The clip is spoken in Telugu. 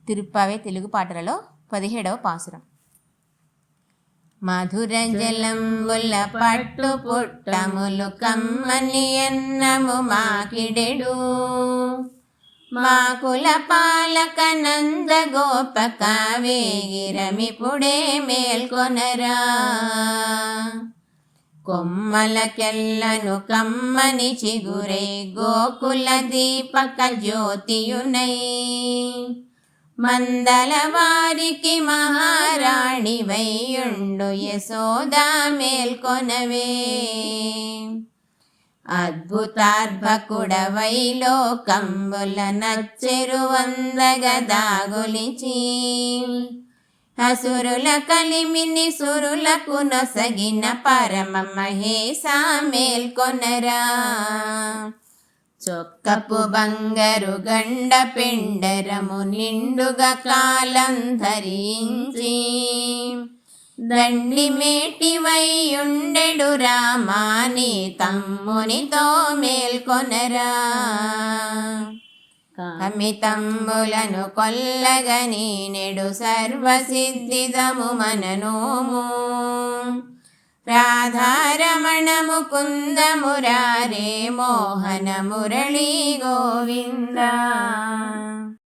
తిరుప్పావే తెలుగు పాటలలో 17వ పాసురం. మధుర జలంబుల పట్టు పుట్టములు కమ్మని అన్నము మాకిడెడు, మాకుల పాలక నంద గోపక వేగిరమిపుడే మేల్కొనరా. కొమ్మలకెల్లను కమ్మని చిగురై గోకుల దీపక జ్యోతియునై, మందల వారికి మహారాణి వయ్యుండు యశోదా మేల్కొనవే. అద్భుతార్భకుడవై లోకంబుల నచ్చెరు వందగదాగులిచి, అసురుల కలిమిని సురులకు నొసగిన పరమ మహేశ మేల్కొనరా. చొక్కపు బంగారు గండ పెండరము నిండుగా కాలం ధరించి, దండి మేటివైయుండెడు రామాని తమ్మునితో మేల్కొనరా. అమితంబులను కొల్లగని నెడు సర్వసిద్ధిదము మననోము, రాధారమణ ముకుంద మురారే మోహన మురళీ గోవింద.